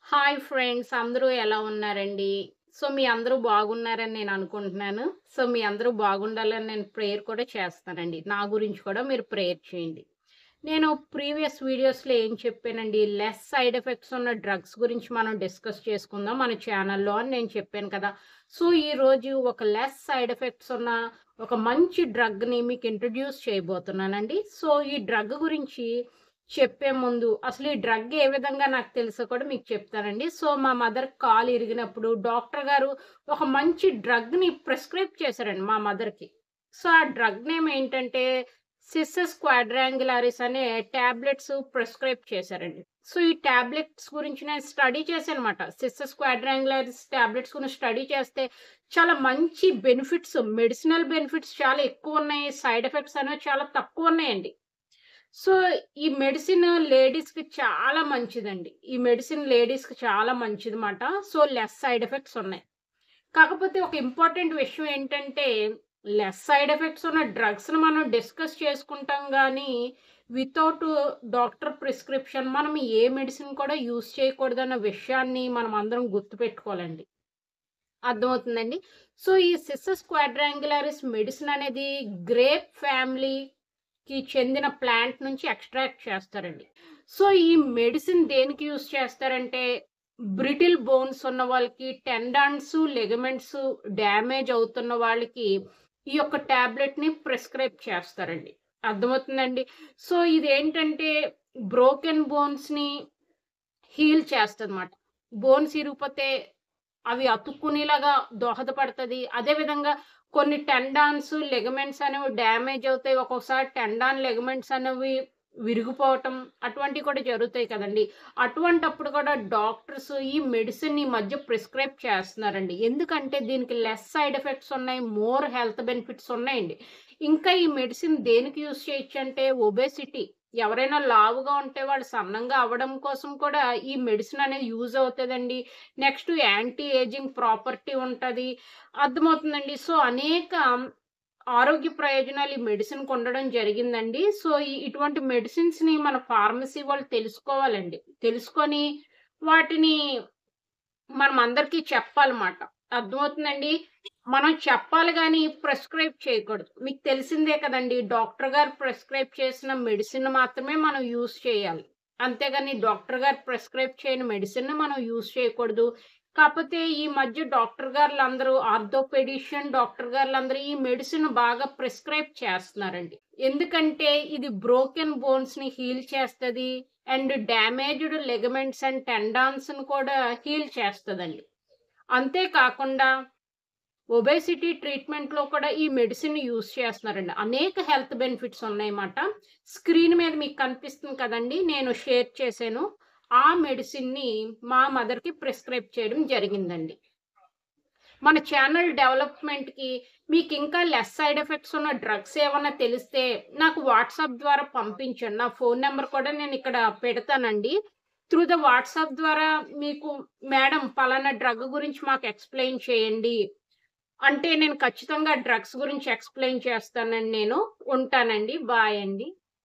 Hi friends అందరూ ఎలా ఉన్నారండి? మీ అందరూ బాగున్నారని నేను అనుకుంటున్నాను. మీ అందరూ బాగుండాలని నేను ప్రేయర్ కూడా చేస్తానండి. నా గురించి కూడా మీరు ప్రేయర్ చేయండి. నేను ప్రీవియస్ వీడియోస్‌లో ఏం చెప్పానండి, లెస్ సైడ్ ఎఫెక్ట్స్ ఉన్న డ్రగ్స్ గురించి మనం డిస్కస్ చేసుకుందాం మన ఛానల్‌లో అని నేను చెప్పాను కదా! ఈరోజు ఒక లెస్ సైడ్ ఎఫెక్ట్స్ ఉన్న ఒక మంచి డ్రగ్‌ని మీకు ఇంట్రొడ్యూస్ చేయబోతున్నానండి. ఈ డ్రగ్ గురించి చెప్పే ముందు అసలు ఈ డ్రగ్ ఏ విధంగా నాకు తెలుసో కూడా మీకు చెప్తానండి. మా మదర్‌కి కాలు ఇరిగినప్పుడు డాక్టర్ గారు ఒక మంచి డ్రగ్‌ని ప్రిస్క్రైబ్ చేశారండి మా మదర్‌కి. ఆ డ్రగ్ నేమ్ ఏంటంటే సిస్సస్ క్వాడ్రాంగులారిస్ అనే టాబ్లెట్స్ ప్రిస్క్రైబ్ చేశారండి. ఈ టాబ్లెట్స్ గురించి నేను స్టడీ చేశానన్నమాట. సిస్సస్ క్వాడ్రాంగులారిస్ టాబ్లెట్స్ గురించి స్టడీ చేస్తే చాలా మంచి బెనిఫిట్స్, మెడిసినల్ బెనిఫిట్స్ చాలా ఎక్కువున్నాయి. సైడ్ ఎఫెక్ట్స్ అనేవి చాలా తక్కువున్నాయండి. సో, ఈ మెడిసిన్ లేడీస్‌కి చాలా మంచిదండి. ఈ మెడిసిన్ లేడీస్‌కి చాలా మంచిదిమాట. లెస్ సైడ్ ఎఫెక్ట్స్ ఉన్నాయి. కాకపోతే ఒక ఇంపార్టెంట్ విషయం ఏంటంటే, లెస్ సైడ్ ఎఫెక్ట్స్ ఉన్న డ్రగ్స్‌ని మనం డిస్కస్ చేసుకుంటాం గానీ, వితౌట్ డాక్టర్ ప్రిస్క్రిప్షన్ మనం ఏ మెడిసిన్ కూడా యూజ్ చేయకూడదన్న విషయాన్ని మనమందరం గుర్తుపెట్టుకోవాలండి. అర్థమవుతుందండి? ఈ సిస్సస్ క్వాడ్రాంగులారిస్ మెడిసిన్ అనేది గ్రేప్ ఫ్యామిలీకి చెందిన ప్లాంట్ నుంచి ఎక్స్ట్రాక్ట్ చేస్తారండి. ఈ మెడిసిన్ దేనికి యూజ్ చేస్తారంటే, బ్రిటిల్ బోన్స్ ఉన్న వాళ్ళకి, టెండాన్స్, లిగమెంట్స్ డ్యామేజ్ అవుతున్న వాళ్ళకి ఈ యొక్క టాబ్లెట్‌ని ప్రిస్క్రైబ్ చేస్తారండి. అర్థమవుతుందండి? ఇదేంటంటే బ్రోకెన్ బోన్స్‌ని హీల్ చేస్తదన్నమాట. బోన్స్ ఇరిగిపోతే అవి అతుక్కునేలాగా దోహదపడతది. అదే విధంగా కొన్ని టెండాన్స్, లిగమెంట్స్ అనేవి డ్యామేజ్ అవుతాయి. ఒక్కొక్కసారి టెండాన్, లిగమెంట్స్ అనేవి విరిగిపోవటం అటువంటివి కూడా జరుగుతాయి కదండీ! అటువంటప్పుడు కూడా డాక్టర్స్ ఈ మెడిసిన్ ఈ మధ్య ప్రిస్క్రైబ్ చేస్తున్నారండి. ఎందుకంటే దీనికి లెస్ సైడ్ ఎఫెక్ట్స్ ఉన్నాయి. మోర్ హెల్త్ బెనిఫిట్స్ ఉన్నాయండి. ఇంకా ఈ మెడిసిన్ దేనికి యూజ్ చేయొచ్చంటే ఒబేసిటీ, ఎవరైనా లావుగా ఉంటే వాళ్ళు సన్నంగా అవ్వడం కోసం కూడా ఈ మెడిసిన్ అనేది యూజ్ అవుతదండి. నెక్స్ట్ యాంటీ ఏజింగ్ ప్రాపర్టీ ఉంటది. అర్థమవుతుందండి. అనేక ఆరోగ్య ప్రయోజనాలు ఈ మెడిసిన్‌కి ఉండడం జరిగిందండి. ఇటువంటి మెడిసిన్స్‌ని మన ఫార్మసీ వాళ్ళు తెలుసుకోవాలండి. తెలుసుకొని వాటిని మనమందరికీ చెప్పాలమాట. అర్థమవుతుందండి? మనం చెప్పాలి గానీ ప్రిస్క్రైబ్ చేయకూడదు. మీకు తెలిసిందే కదండీ! డాక్టర్ గారు ప్రిస్క్రైబ్ చేసిన మెడిసిన్ మాత్రమే మనం యూజ్ చేయాలి. అంతేగాని డాక్టర్ గారు ప్రిస్క్రైబ్ చేయని మెడిసిన్‌ని మనం యూజ్ చేయకూడదు. కాపోతే ఈ మధ్య డాక్టర్ గారులందరూ ఆర్థోపెడిషియన్ డాక్టర్ గారులందరూ ఈ మెడిసిన్ బాగా ప్రిస్క్రైబ్ చేస్తున్నారండి. ఎందుకంటే ఇది బ్రోకెన్ బోన్స్‌ని హీల్ చేస్తది. అండ్ డ్యామేజ్డ్ లిగమెంట్స్ అండ్ టెండాన్స్‌ని కూడా హీల్ చేస్తదండి. అంతే కాకుండా ఒబేసిటీ ట్రీట్‌మెంట్‌లో కూడా ఈ మెడిసిన్ యూజ్ చేస్తున్నారండి. అనేక హెల్త్ బెనిఫిట్స్ ఉన్నాయన్నమాట. స్క్రీన్ మీద మీకు కనిపిస్తుంది కదండీ! నేను షేర్ చేశాను. ఆ మెడిసిన్‌ని మా మదర్‌కి ప్రిస్క్రైబ్ చేయడం జరిగిందండి. మన ఛానల్ డెవలప్‌మెంట్‌కి మీకింకా లెస్ సైడ్ ఎఫెక్ట్స్ ఉన్న డ్రగ్స్ ఏమన్నా తెలిస్తే నాకు వాట్సాప్ ద్వారా పంపించండి. నా ఫోను నంబర్ కూడా నేనిక్కడ పెడతానండి. త్రూ ద వాట్సాప్ ద్వారా మీకు మేడం పలానా డ్రగ్ గురించి మాకు ఎక్స్‌ప్లెయిన్ చేయండి అంటే నేను ఖచ్చితంగా డ్రగ్స్ గురించి ఎక్స్‌ప్లెయిన్ చేస్తానండి నేను. ఉంటానండి. బాయ్ అండి.